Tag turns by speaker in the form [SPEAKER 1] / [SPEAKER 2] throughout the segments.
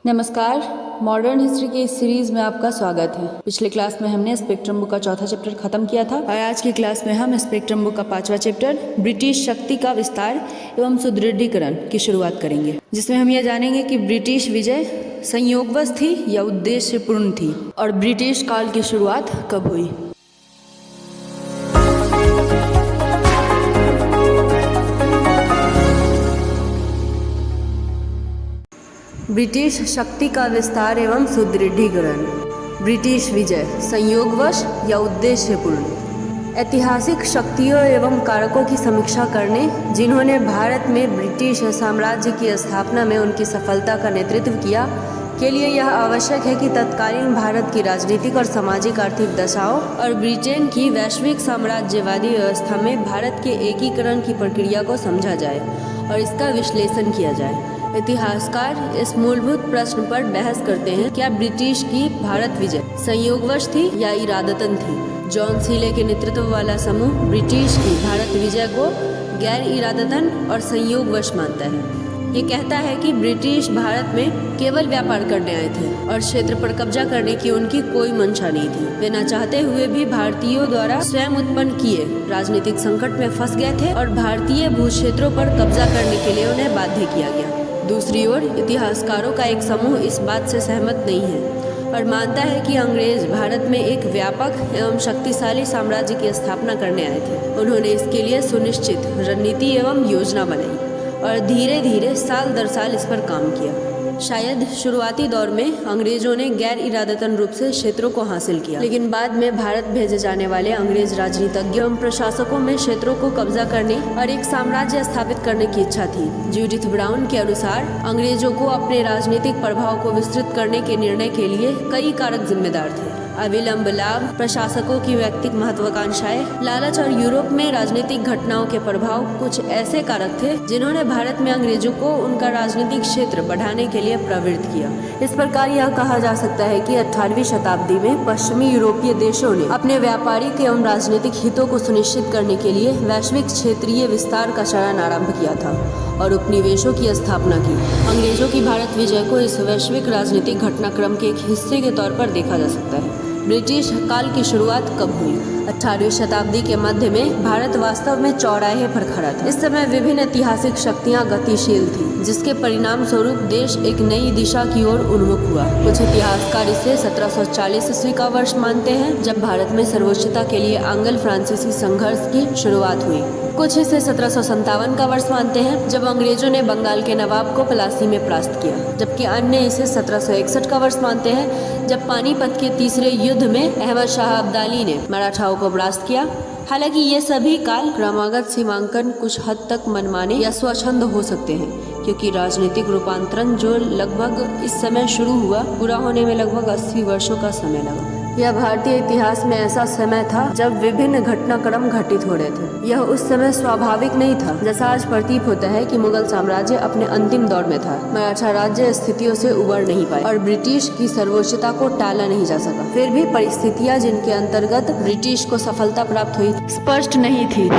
[SPEAKER 1] नमस्कार। Modern history के इस सीरीज में आपका स्वागत है। पिछले क्लास में हमने स्पेक्ट्रम बुक का चौथा चैप्टर खत्म किया था और आज की क्लास में हम स्पेक्ट्रम बुक का पांचवा चैप्टर ब्रिटिश शक्ति का विस्तार एवं सुदृढ़ीकरण की शुरुआत करेंगे, जिसमें हम यह जानेंगे कि ब्रिटिश विजय संयोगवश थी या उद्देश्यपूर्ण थी और ब्रिटिश काल की शुरुआत कब हुई। ब्रिटिश शक्ति का विस्तार एवं सुदृढ़ीकरण। ब्रिटिश विजय संयोगवश या उद्देश्यपूर्ण। ऐतिहासिक शक्तियों एवं कारकों की समीक्षा करने जिन्होंने भारत में ब्रिटिश साम्राज्य की स्थापना में उनकी सफलता का नेतृत्व किया के लिए यह आवश्यक है कि तत्कालीन भारत की राजनीतिक और सामाजिक आर्थिक दशाओं और ब्रिटेन की वैश्विक साम्राज्यवादी व्यवस्था में भारत के एकीकरण की प्रक्रिया को समझा जाए और इसका विश्लेषण किया जाए। इतिहासकार इस मूलभूत प्रश्न पर बहस करते हैं, क्या ब्रिटिश की भारत विजय संयोगवश थी या इरादतन थी। जॉन सीले के नेतृत्व वाला समूह ब्रिटिश की भारत विजय को गैर इरादतन और संयोगवश मानता है। ये कहता है कि ब्रिटिश भारत में केवल व्यापार करने आए थे और क्षेत्र पर कब्जा करने की उनकी कोई मंशा नहीं थी। वे न चाहते हुए भी भारतीयों द्वारा स्वयं उत्पन्न किए राजनीतिक संकट में फंस गए थे और भारतीय भूक्षेत्रों पर कब्जा करने के लिए उन्हें बाध्य किया गया। दूसरी ओर इतिहासकारों का एक समूह इस बात से सहमत नहीं है और मानता है कि अंग्रेज भारत में एक व्यापक एवं शक्तिशाली साम्राज्य की स्थापना करने आए थे। उन्होंने इसके लिए सुनिश्चित रणनीति एवं योजना बनाई और धीरे धीरे साल दर साल इस पर काम किया। शायद शुरुआती दौर में अंग्रेजों ने गैर इरादतन रूप से क्षेत्रों को हासिल किया, लेकिन बाद में भारत भेजे जाने वाले अंग्रेज राजनीतिज्ञों एवं प्रशासकों में क्षेत्रों को कब्जा करने और एक साम्राज्य स्थापित करने की इच्छा थी। जूडिथ ब्राउन के अनुसार अंग्रेजों को अपने राजनीतिक प्रभाव को विस्तृत करने के निर्णय के लिए कई कारक जिम्मेदार थे। अविलंब लाभ, प्रशासकों की व्यक्तिगत महत्वाकांक्षाएं, लालच और यूरोप में राजनीतिक घटनाओं के प्रभाव कुछ ऐसे कारक थे जिन्होंने भारत में अंग्रेजों को उनका राजनीतिक क्षेत्र बढ़ाने के लिए प्रवृत्त किया। इस प्रकार यह कहा जा सकता है कि 18वीं शताब्दी में पश्चिमी यूरोपीय देशों ने अपने व्यापारिक एवं राजनीतिक हितों को सुनिश्चित करने के लिए वैश्विक क्षेत्रीय विस्तार का चरण आरंभ किया था और उपनिवेशों की स्थापना की। अंग्रेजों की भारत विजय को इस वैश्विक राजनीतिक घटनाक्रम के एक हिस्से के तौर पर देखा जा सकता है। ब्रिटिश काल की शुरुआत कब हुई? 18वीं शताब्दी के मध्य में भारत वास्तव में चौराहे पर खड़ा था। इस समय विभिन्न ऐतिहासिक शक्तियां गतिशील थी, जिसके परिणाम स्वरूप देश एक नई दिशा की ओर उन्मुख हुआ। कुछ इतिहासकार इसे 1740 ईस्वी का वर्ष मानते हैं, जब भारत में सर्वोच्चता के लिए एंग्लो फ्रांसीसी संघर्ष की शुरुआत हुई। कुछ इसे 1757 का वर्ष मानते हैं, जब अंग्रेजों ने बंगाल के नवाब को प्लासी में परास्त किया, जबकि अन्य इसे 1761 का वर्ष मानते हैं, जब पानीपत के तीसरे युद्ध में अहमद शाह अब्दाली ने मराठाओं को परास्त किया। हालांकि ये सभी काल क्रमागत सीमांकन कुछ हद तक मनमाने या स्वच्छंद हो सकते हैं, क्योंकि राजनीतिक रूपांतरण जो लगभग इस समय शुरू हुआ, पूरा होने में लगभग 80 वर्षों का समय लगा। यह भारतीय इतिहास में ऐसा समय था जब विभिन्न घटनाक्रम घटित हो रहे थे। यह उस समय स्वाभाविक नहीं था, जैसा आज प्रतीत होता है कि मुगल साम्राज्य अपने अंतिम दौर में था। मराठा राज्य स्थितियों से उबर नहीं पाए और ब्रिटिश की सर्वोच्चता को टाला नहीं जा सका। फिर भी परिस्थितियां जिनके अंतर्गत ब्रिटिश को सफलता प्राप्त हुई स्पष्ट नहीं थी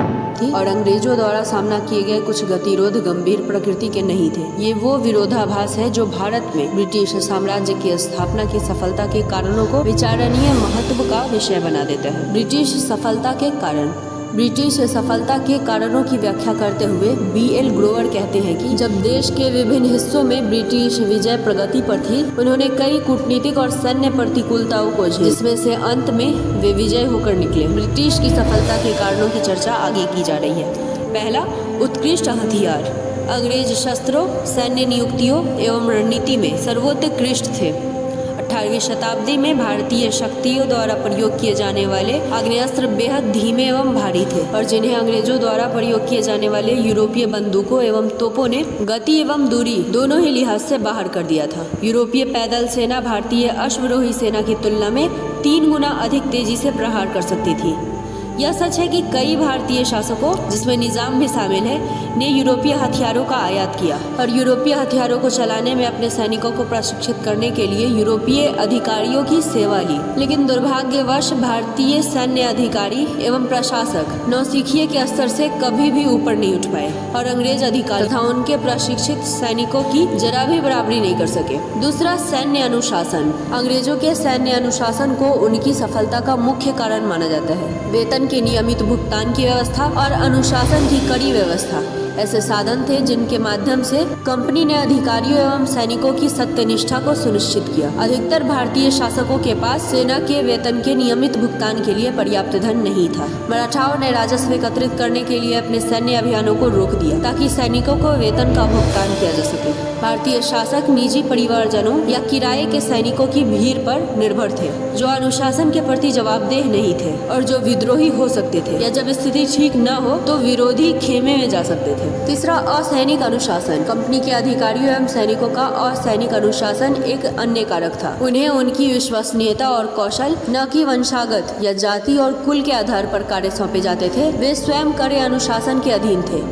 [SPEAKER 1] और अंग्रेजों द्वारा सामना किए गए कुछ गतिरोध गंभीर प्रकृति के नहीं थे। ये वो विरोधाभास है जो भारत में ब्रिटिश साम्राज्य की स्थापना की सफलता के कारणों को विचारणीय महत्व का विषय बना देता है। ब्रिटिश सफलता के कारण। ब्रिटिश सफलता के कारणों की व्याख्या करते हुए B.L. ग्रोवर कहते हैं कि जब देश के विभिन्न हिस्सों में ब्रिटिश विजय प्रगति पर थी, उन्होंने कई कूटनीतिक और सैन्य प्रतिकूलताओं को झेला, जिसमें से अंत में वे विजय होकर निकले। ब्रिटिश की सफलता के कारणों की चर्चा आगे की जा रही है। पहला, उत्कृष्ट हथियार। अंग्रेज शस्त्रों, सैन्य नियुक्तियों एवं रणनीति में सर्वोत्कृष्ट थे। 18वीं शताब्दी में भारतीय शक्तियों द्वारा प्रयोग किए जाने वाले आग्नेयास्त्र बेहद धीमे एवं भारी थे और जिन्हें अंग्रेजों द्वारा प्रयोग किए जाने वाले यूरोपीय बंदूकों एवं तोपों ने गति एवं दूरी दोनों ही लिहाज से बाहर कर दिया था। यूरोपीय पैदल सेना भारतीय अश्वरोही सेना की तुलना में 3 गुना अधिक तेजी से प्रहार कर सकती थी। यह सच है कि कई भारतीय शासकों, जिसमें निजाम भी शामिल है, ने यूरोपीय हथियारों का आयात किया और यूरोपीय हथियारों को चलाने में अपने सैनिकों को प्रशिक्षित करने के लिए यूरोपीय अधिकारियों की सेवा ली। लेकिन दुर्भाग्यवश भारतीय सैन्य अधिकारी एवं प्रशासक नौसिखिए के स्तर से कभी भी ऊपर नहीं उठ पाए और अंग्रेज अधिकारी तथा उनके प्रशिक्षित सैनिकों की जरा भी बराबरी नहीं कर सके। दूसरा, सैन्य अनुशासन। अंग्रेजों के सैन्य अनुशासन को उनकी सफलता का मुख्य कारण माना जाता है। वेतन के नियमित भुगतान की व्यवस्था और अनुशासन की कड़ी व्यवस्था ऐसे साधन थे जिनके माध्यम से कंपनी ने अधिकारियों एवं सैनिकों की सत्यनिष्ठा को सुनिश्चित किया। अधिकतर भारतीय शासकों के पास सेना के वेतन के नियमित भुगतान के लिए पर्याप्त धन नहीं था। मराठाओं ने राजस्व एकत्रित करने के लिए अपने सैन्य अभियानों को रोक दिया ताकि सैनिकों को वेतन का भुगतान किया जा सके। भारतीय शासक निजी परिवारजनों या किराए के सैनिकों की भीड़ पर निर्भर थे, जो अनुशासन के प्रति जवाबदेह नहीं थे और जो विद्रोही हो सकते थे या जब स्थिति ठीक न हो तो विरोधी खेमे में जा सकते थे। तीसरा, असैनिक अनुशासन। कंपनी के अधिकारियों एवं सैनिकों का असैनिक अनुशासन एक अन्य कारक था। उन्हें उनकी विश्वसनीयता और कौशल न कि वंशागत या जाति और कुल के आधार पर कार्य सौंपे जाते थे। वे स्वयं कार्य अनुशासन के अधीन थे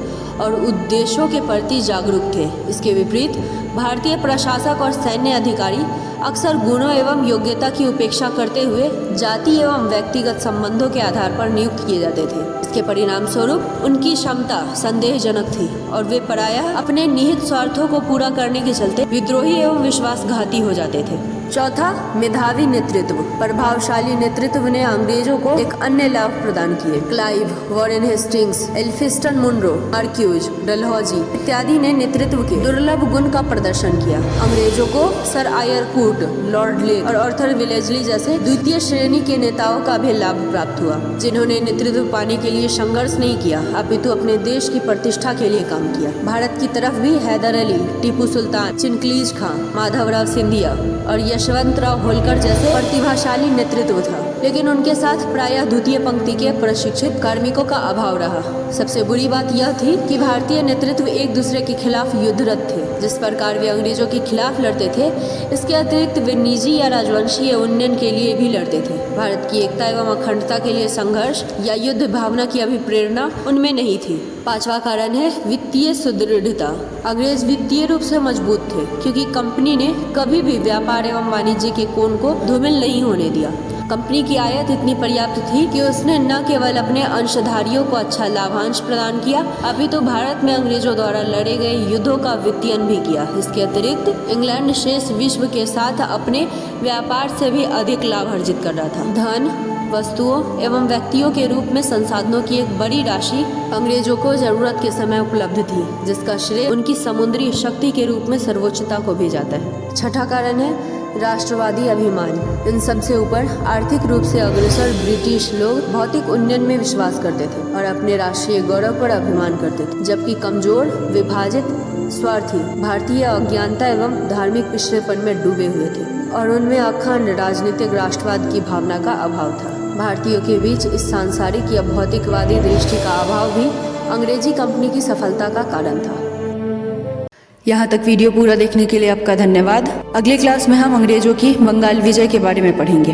[SPEAKER 1] और उद्देश्यों के प्रति जागरूक थे। इसके विपरीत भारतीय प्रशासक और सैन्य अधिकारी अक्सर गुणों एवं योग्यता की उपेक्षा करते हुए जाति एवं व्यक्तिगत संबंधों के आधार पर नियुक्त किए जाते थे। इसके परिणाम स्वरूप उनकी क्षमता संदेहजनक थी और वे प्रायः अपने निहित स्वार्थों को पूरा करने के चलते विद्रोही एवं विश्वासघाती हो जाते थे। चौथा, मेधावी नेतृत्व। प्रभावशाली नेतृत्व ने अंग्रेजों को एक अन्य लाभ प्रदान किए। Clive, Warren Hastings, Elphinstone Munro, Marquess, Dalhousie इत्यादि ने नेतृत्व के दुर्लभ गुण का प्रदर्शन किया। अंग्रेजों को सर आयर कूट, लॉर्ड लेक और आर्थर विलेजली जैसे द्वितीय श्रेणी के नेताओं का भी लाभ प्राप्त हुआ, जिन्होंने नेतृत्व पाने के लिए संघर्ष नहीं किया अपितु अपने देश की प्रतिष्ठा के लिए काम किया। भारत की तरफ भी हैदर अली, टीपू सुल्तान, चिनक्लीज खां, माधवराव सिंधिया और यशवंतराव होलकर जैसे प्रतिभाशाली नेतृत्व था, लेकिन उनके साथ प्रायः द्वितीय पंक्ति के प्रशिक्षित कार्मिकों का अभाव रहा। सबसे बुरी बात यह थी कि भारतीय नेतृत्व एक दूसरे के खिलाफ युद्धरत थे। जिस प्रकार वे अंग्रेजों के खिलाफ लड़ते थे, इसके अतिरिक्त वे निजी या राजवंशीय उन्नयन के लिए भी लड़ते थे। भारत की एकता एवं अखंडता के लिए संघर्ष या युद्ध भावना की अभिप्रेरणा उनमें नहीं थी। पांचवा कारण है वित्तीय सुदृढ़ता। अंग्रेज वित्तीय रूप से मजबूत थे क्योंकि कंपनी ने कभी भी व्यापार एवं वाणिज्य के कोण को धूमिल नहीं होने दिया। कंपनी की आयत इतनी पर्याप्त थी कि उसने न केवल अपने अंशधारियों को अच्छा लाभांश प्रदान किया, अपितु भारत में अंग्रेजों द्वारा लड़े गए युद्धों का वित्तीयन भी किया। इसके अतिरिक्त इंग्लैंड शेष विश्व के साथ अपने व्यापार से भी अधिक लाभ अर्जित कर रहा था। धन, वस्तुओं एवं व्यक्तियों के रूप में संसाधनों की एक बड़ी राशि अंग्रेजों को जरूरत के समय उपलब्ध थी, जिसका श्रेय उनकी समुद्री शक्ति के रूप में सर्वोच्चता को भी जाता है। छठा कारण है राष्ट्रवादी अभिमान। इन सबसे ऊपर आर्थिक रूप से अग्रसर ब्रिटिश लोग भौतिक उन्नयन में विश्वास करते थे और अपने राष्ट्रीय गौरव पर अभिमान करते थे, जबकि कमजोर, विभाजित, स्वार्थी भारतीय अज्ञानता एवं धार्मिक पिछड़ेपन में डूबे हुए थे और उनमें अखंड राजनीतिक राष्ट्रवाद की भावना का अभाव था। भारतीयों के बीच इस सांसारिक या भौतिकवादी दृष्टि का अभाव भी अंग्रेजी कंपनी की सफलता का कारण था। यहाँ तक वीडियो पूरा देखने के लिए आपका धन्यवाद। अगली क्लास में हम अंग्रेजों की बंगाल विजय के बारे में पढ़ेंगे।